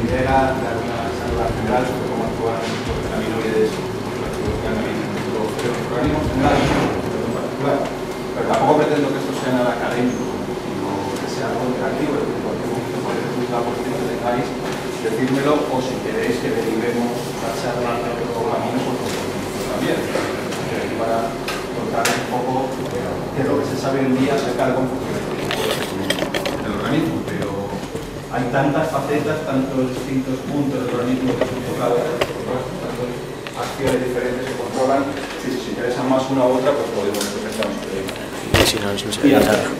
idea dar una salva general sobre cómo actúan los cannabinoides, los organismos generales en particular. Pero tampoco pretendo que esto sea nada académico, sino que sea algo interactivo, es decir, en cualquier momento podéis resultar por que tengáis, decírmelo, o si queréis que derivemos la charla de otro camino, pues también. Para contarles un poco de lo que se sabe hoy en día acerca de cómo funciona el organismo, pero hay tantas facetas, tantos distintos puntos del organismo que son tocados, tantas acciones diferentes que controlan, si os interesa más una u otra, pues podemos empezar un Si no, no se veía nada.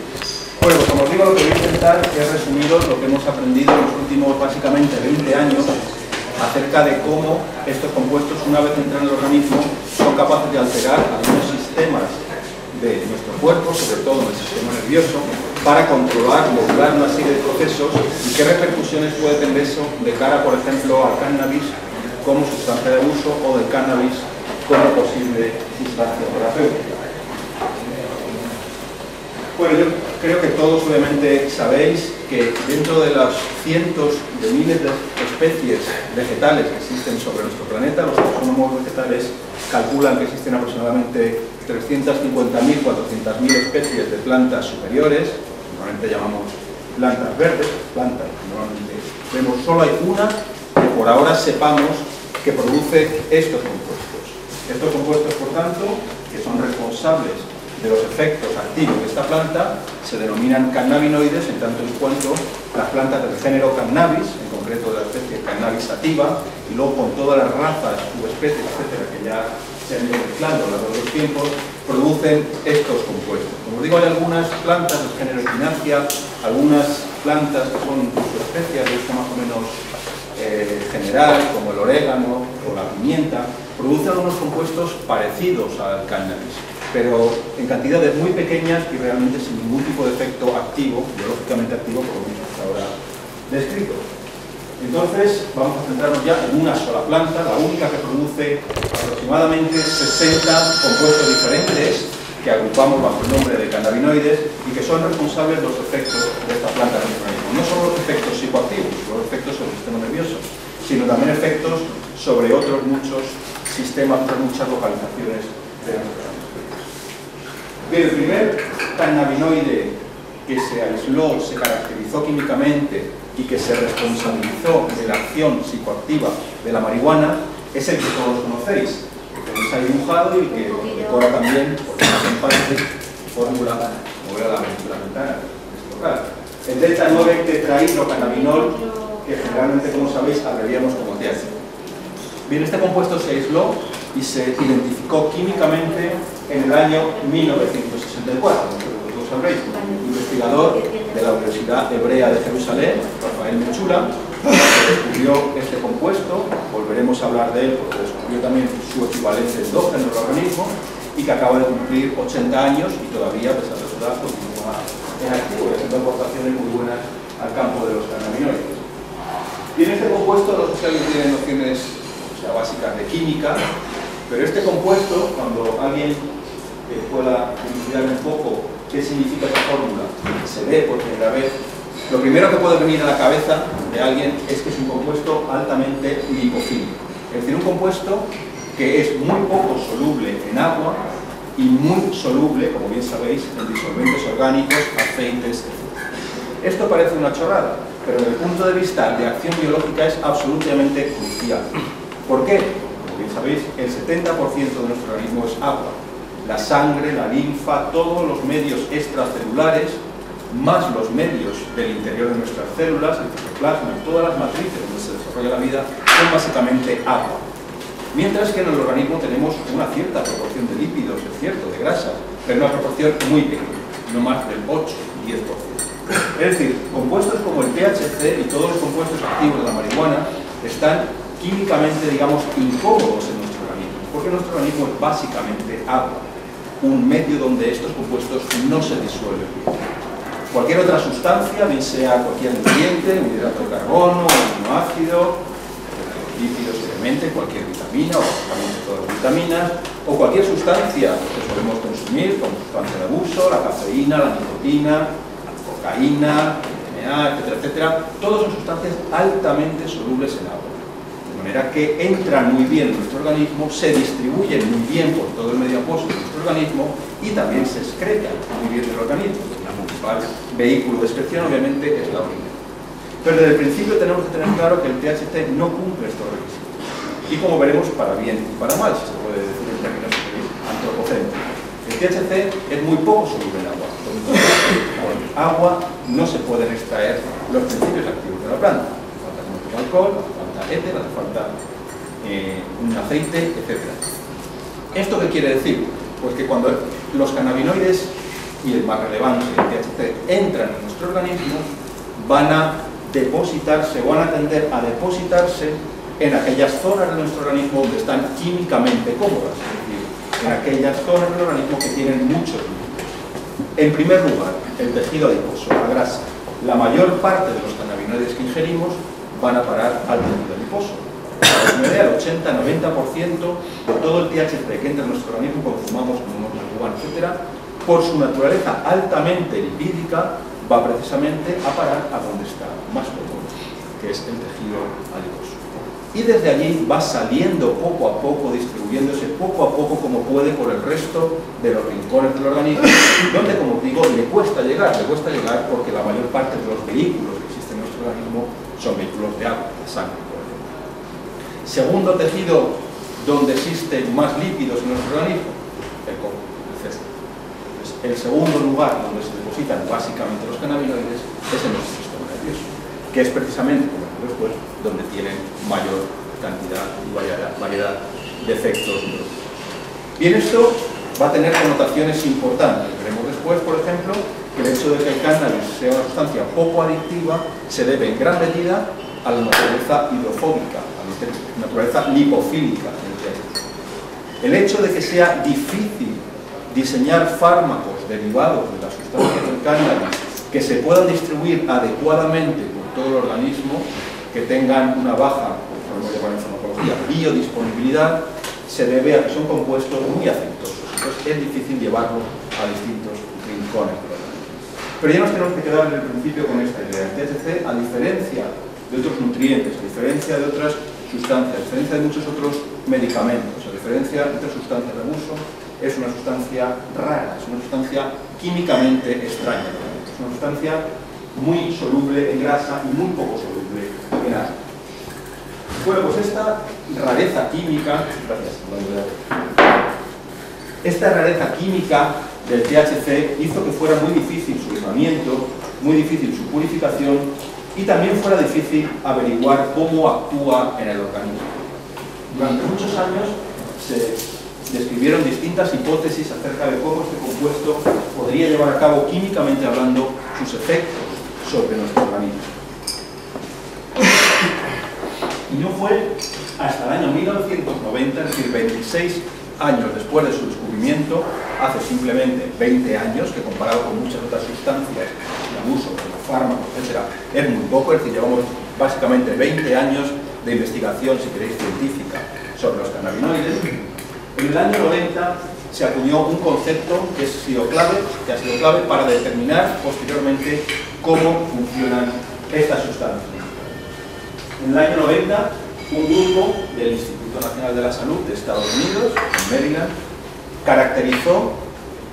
Bueno, pues como os digo, lo que voy a intentar es resumiros lo que hemos aprendido en los últimos básicamente 20 años acerca de cómo estos compuestos, una vez entran en el organismo, son capaces de alterar algunos sistemas de nuestro cuerpo, sobre todo en el sistema nervioso, para controlar, modular una serie de procesos y qué repercusiones puede tener eso de cara, por ejemplo, al cannabis como sustancia de uso o del cannabis como posible sustancia terapéutica. Bueno, yo creo que todos obviamente sabéis que dentro de las cientos de miles de especies vegetales que existen sobre nuestro planeta, los taxónomos vegetales calculan que existen aproximadamente 350.000, 400.000 especies de plantas superiores, normalmente llamamos plantas verdes, plantas que normalmente vemos, solo hay una que por ahora sepamos que produce estos compuestos. Estos compuestos, por tanto, que son responsables de los efectos activos de esta planta, se denominan cannabinoides en tanto en cuanto las plantas del género Cannabis, en concreto de la especie Cannabis sativa, y luego con todas las razas, subespecies, etcétera, que ya se han ido mezclando a lo largo de los tiempos, producen estos compuestos. Como os digo, hay algunas plantas del género Echinacea, algunas plantas que son subespecies de esto más o menos general, como el orégano o la pimienta, producen algunos compuestos parecidos al cannabis, pero en cantidades muy pequeñas y realmente sin ningún tipo de efecto activo, biológicamente activo, por lo menos hasta ahora descrito. Entonces, vamos a centrarnos ya en una sola planta, la única que produce aproximadamente 60 compuestos diferentes, que agrupamos bajo el nombre de cannabinoides y que son responsables de los efectos de esta planta en el organismo. No solo los efectos psicoactivos, los efectos sobre el sistema nervioso, sino también efectos sobre otros muchos sistemas, otras muchas localizaciones de nuestro organismo. Bien, el primer cannabinoide que se aisló, se caracterizó químicamente y que se responsabilizó de la acción psicoactiva de la marihuana es el que todos conocéis, que tenéis ahí dibujado y que decora también, porque más en parte, fórmula, como veo la ventana, el delta-9 tetrahidrocannabinol, que generalmente, como sabéis, abreviamos como THC. Bien, este compuesto se aisló y se identificó químicamente en el año 1964, como sabréis, un investigador de la Universidad Hebrea de Jerusalén, Rafael Mechura, que descubrió este compuesto. Volveremos a hablar de él porque descubrió también su equivalente endógeno en el organismo y que acaba de cumplir 80 años y todavía, a pesar de su edad, continúa en activo y haciendo aportaciones muy buenas al campo de los cannabinoides. Y en este compuesto, no sé si alguien tiene nociones básicas de química, pero este compuesto, cuando alguien pueda investigar un poco qué significa esta fórmula, se ve por primera vez, lo primero que puede venir a la cabeza de alguien es que es un compuesto altamente lipofílico. Es decir, un compuesto que es muy poco soluble en agua y muy soluble, como bien sabéis, en disolventes orgánicos, aceites, etc. Esto parece una chorrada, pero desde el punto de vista de acción biológica es absolutamente crucial. ¿Por qué? Como bien sabéis, el 70% de nuestro organismo es agua. La sangre, la linfa, todos los medios extracelulares, más los medios del interior de nuestras células, el citoplasma, todas las matrices donde se desarrolla la vida, son básicamente agua. Mientras que en el organismo tenemos una cierta proporción de lípidos, es cierto, de grasas, pero una proporción muy pequeña, no más del 8-10%. Es decir, compuestos como el THC y todos los compuestos activos de la marihuana están químicamente, digamos, incómodos en nuestro organismo, porque nuestro organismo es básicamente agua, un medio donde estos compuestos no se disuelven. Cualquier otra sustancia, bien sea cualquier nutriente, un hidrato de carbono, un aminoácido, lípidos, obviamente, cualquier vitamina o básicamente todas las vitaminas, o cualquier sustancia que solemos consumir como sustancia de abuso, la cafeína, la nicotina, la cocaína, MDMA, etcétera, etcétera, todos son sustancias altamente solubles en agua. De manera que entran muy bien en nuestro organismo, se distribuyen muy bien por todo el medio acuoso de nuestro organismo y también se excretan muy bien del organismo. El principal vehículo de excreción obviamente es la orina. Pero desde el principio tenemos que tener claro que el THC no cumple estos requisitos. Y como veremos, para bien y para mal, si se puede decir en términos antropocéntricos. El THC es muy poco soluble en agua. Con agua no se pueden extraer los principios activos de la planta. Hace falta mucho alcohol, hace falta éter, hace falta un aceite, etc. ¿Esto qué quiere decir? Pues que cuando los cannabinoides, y el más relevante, el THC, entran en nuestro organismo, van a depositarse, o van a tender a depositarse en aquellas zonas de nuestro organismo donde están químicamente cómodas, es decir, en aquellas zonas del organismo que tienen muchos lípidos. En primer lugar, el tejido adiposo, la grasa. La mayor parte de los cannabinoides que ingerimos van a parar al tejido adiposo. El 80-90% de todo el THC que entra en nuestro organismo, consumamos como marihuana, etc., por su naturaleza altamente lipídica, va precisamente a parar a donde está más cómodo, que es el tejido adiposo. Y desde allí va saliendo poco a poco, distribuyéndose poco a poco como puede por el resto de los rincones del organismo, donde, como digo, le cuesta llegar porque la mayor parte de los vehículos que existen en nuestro organismo son vehículos de agua, de sangre, por ejemplo. Segundo tejido donde existen más lípidos en nuestro organismo, el coco, el cesto. El segundo lugar donde se depositan básicamente los cannabinoides es en nuestro sistema nervioso, que es precisamente, como veremos después, donde tienen mayor cantidad y variedad de efectos. Bien, esto va a tener connotaciones importantes. Veremos después, por ejemplo, que el hecho de que el cannabis sea una sustancia poco adictiva se debe en gran medida a la naturaleza hidrofóbica, a la naturaleza lipofílica. El hecho de que sea difícil diseñar fármacos derivados de las sustancias del cannabis que se puedan distribuir adecuadamente por todo el organismo, que tengan una baja, podemos llamar en farmacología, biodisponibilidad, se debe a que son compuestos muy aceitosos. Entonces es difícil llevarlos a distintos rincones del organismo. Pero ya nos tenemos que quedar en el principio con esta idea. El THC, a diferencia de otros nutrientes, a diferencia de otras sustancias, a diferencia de muchos otros medicamentos, a diferencia de otras sustancias de abuso, es una sustancia rara, es una sustancia químicamente extraña, es una sustancia muy soluble en grasa y muy poco soluble en agua. Bueno, pues esta rareza química, esta rareza química del THC hizo que fuera muy difícil su aislamiento, muy difícil su purificación y también fuera difícil averiguar cómo actúa en el organismo. Durante muchos años se describieron distintas hipótesis acerca de cómo este compuesto podría llevar a cabo, químicamente hablando, sus efectos sobre nuestro organismo. Y no fue hasta el año 1990, es decir, 26 años después de su descubrimiento, hace simplemente 20 años, que comparado con muchas otras sustancias de abuso, como fármacos, etc., es muy poco, es decir, llevamos básicamente 20 años de investigación, si queréis, científica sobre los cannabinoides. En el año 90 se acuñó un concepto que ha sido clave para determinar posteriormente cómo funcionan estas sustancias. En el año 90, un grupo del Instituto Nacional de la Salud de Estados Unidos, en Maryland, caracterizó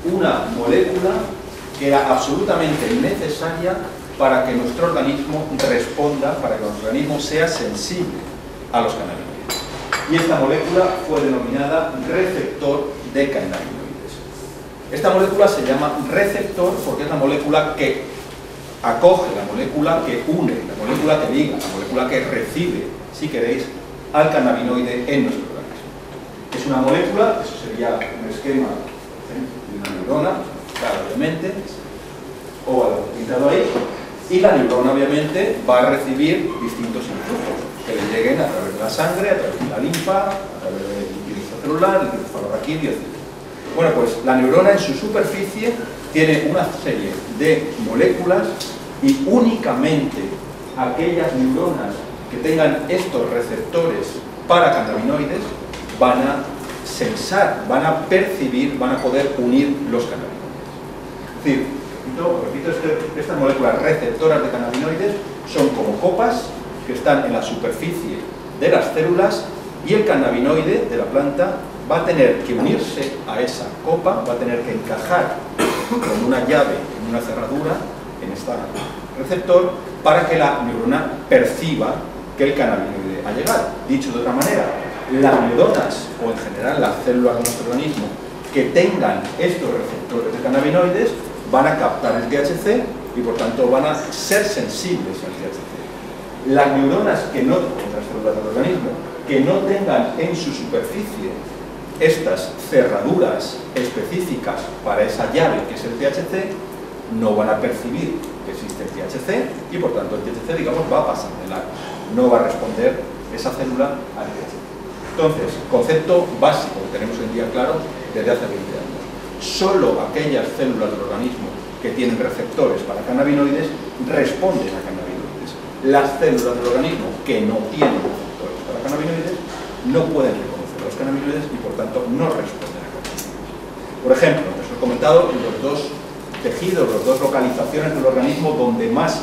una molécula que era absolutamente necesaria para que nuestro organismo responda, para que nuestro organismo sea sensible a los cannabinoides. Y esta molécula fue denominada receptor de cannabinoides. Esta molécula se llama receptor porque es la molécula que acoge, la molécula que une, la molécula que liga, la molécula que recibe, si queréis, al cannabinoide en nuestro organismo. Es una molécula, eso sería un esquema de una neurona, claro, obviamente, óvalo pintado ahí, y la neurona obviamente va a recibir distintos impulsos que le lleguen a través de la sangre, a través de la linfa, a través del líquido celular, el encefalorraquídeo, etc. Bueno, pues la neurona en su superficie tiene una serie de moléculas y únicamente aquellas neuronas que tengan estos receptores para cannabinoides van a sensar, van a percibir, van a poder unir los cannabinoides. Es decir, repito, estas moléculas receptoras de cannabinoides son como copas que están en la superficie de las células y el cannabinoide de la planta va a tener que unirse a esa copa, va a tener que encajar con una llave en una cerradura en este receptor para que la neurona perciba que el cannabinoide ha llegado. Dicho de otra manera, las neuronas o en general las células de nuestro organismo que tengan estos receptores de cannabinoides van a captar el THC y por tanto van a ser sensibles al THC. Las neuronas que no, otras células del organismo, que no tengan en su superficie estas cerraduras específicas para esa llave que es el THC, no van a percibir que existe el THC y por tanto el THC, digamos, va a pasar de largo, no va a responder esa célula al THC. Entonces, concepto básico que tenemos hoy en día claro desde hace 20 años. Solo aquellas células del organismo que tienen receptores para cannabinoides responden a cannabinoides. Las células del organismo que no tienen receptores para cannabinoides no pueden reconocer los cannabinoides y por tanto no responden a cannabinoides. Por ejemplo, os he comentado los dos tejidos, las dos localizaciones del organismo donde más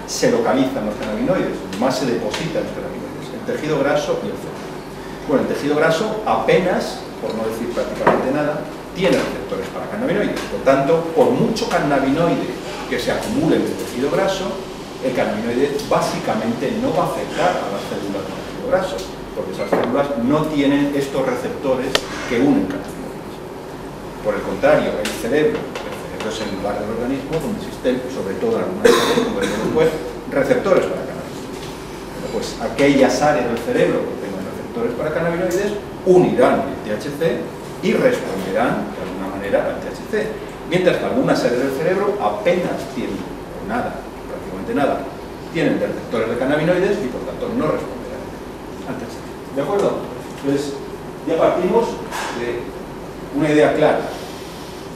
se localizan los cannabinoides, más se depositan los cannabinoides, el tejido graso y el cerebro. Bueno, el tejido graso apenas, por no decir prácticamente nada, tiene receptores para cannabinoides. Por tanto, por mucho cannabinoide que se acumule en el tejido graso, el cannabinoide básicamente no va a afectar a las células del tejido graso, porque esas células no tienen estos receptores que unen cannabinoides. Por el contrario, el cerebro es el lugar del organismo donde existen, sobre todo en algunas áreas, como veremos después, receptores para cannabinoides. Bueno, pues aquellas áreas del cerebro que tengan receptores para cannabinoides unirán el THC y responderán de alguna manera al THC, mientras que algunas áreas del cerebro apenas tienen, o nada, prácticamente nada, tienen receptores de cannabinoides y por tanto no responderán al THC. ¿De acuerdo? Entonces, ya partimos de una idea clara.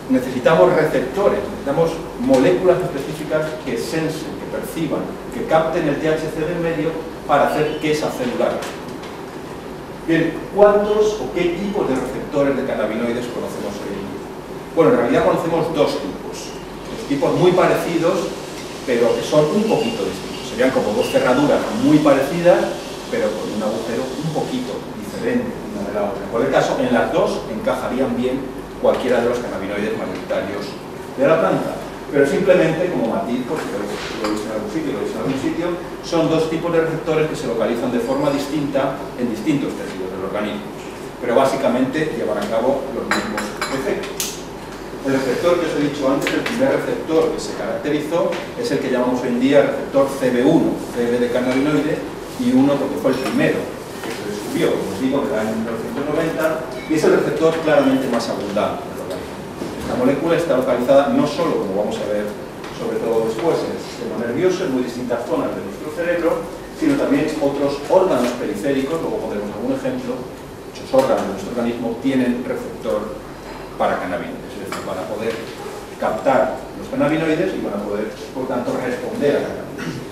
Necesitamos receptores, necesitamos moléculas específicas que sensen, que perciban, que capten el THC del medio para hacer que esa célula responda. Bien, ¿cuántos o qué tipos de receptores de cannabinoides conocemos hoy en día? Bueno, en realidad conocemos dos tipos. Dos tipos muy parecidos, pero que son un poquito distintos. Serían como dos cerraduras muy parecidas, pero con un agujero un poquito diferente una de la otra. En cualquier caso, en las dos encajarían bien cualquiera de los cannabinoides mayoritarios de la planta. Pero simplemente, como matiz, porque lo veis en algún sitio, lo veis en algún sitio, son dos tipos de receptores que se localizan de forma distinta en distintos tejidos del organismo, pero básicamente llevan a cabo los mismos efectos. El receptor que os he dicho antes, el primer receptor que se caracterizó, es el que llamamos hoy en día receptor CB1, CB de cannabinoide, y 1 porque fue el primero que se descubrió, como os digo, en el año 1990, y es el receptor claramente más abundante del organismo. Esta molécula está localizada no solo, como vamos a ver sobre todo después, en el sistema nervioso, en muy distintas zonas de nuestro cerebro, sino también otros órganos periféricos, luego pondremos algún ejemplo. Muchos órganos de nuestro organismo tienen receptor para cannabinoides, es decir, van a poder captar los cannabinoides y van a poder, por tanto, responder a cannabinoides.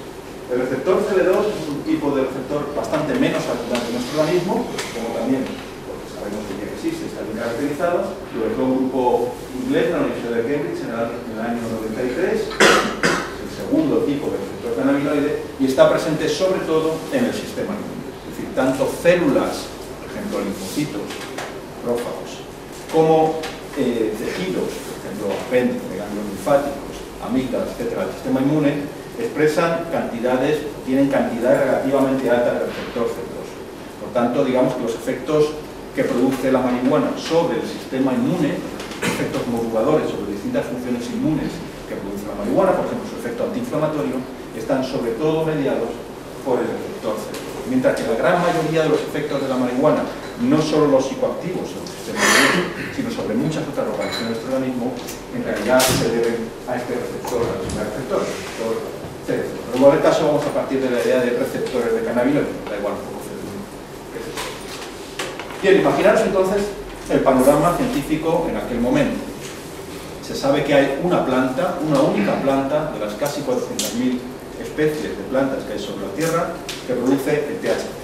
El receptor CB2 es un tipo de receptor bastante menos abundante en nuestro organismo, como también, porque sabemos que ya existe, está bien caracterizado, lo dejó un grupo inglés de la Universidad de Cambridge en el año 93, el segundo tipo de receptor cannabinoide, y está presente sobre todo en el sistema inmune. Es decir, tanto células, por ejemplo, linfocitos, prófagos, como tejidos, por ejemplo, apéndice, ganglios linfáticos, amígdalas, etcétera, del sistema inmune, expresan cantidades, tienen cantidades relativamente altas de receptor C2. Por tanto, digamos que los efectos que produce la marihuana sobre el sistema inmune, efectos moduladores sobre distintas funciones inmunes que produce la marihuana, por ejemplo, su efecto antiinflamatorio, están sobre todo mediados por el receptor C2. Mientras que la gran mayoría de los efectos de la marihuana, no solo los psicoactivos sobre el sistema inmune, sino sobre muchas otras localizaciones de nuestro organismo, en realidad se deben a este receptor, al primer receptor, pero en cualquier caso vamos a partir de la idea de receptores de cannabinoides, da igual un poco qué es esto. Bien, imaginaros entonces el panorama científico en aquel momento. Se sabe que hay una planta, una única planta de las casi 400.000 especies de plantas que hay sobre la Tierra que produce el THC.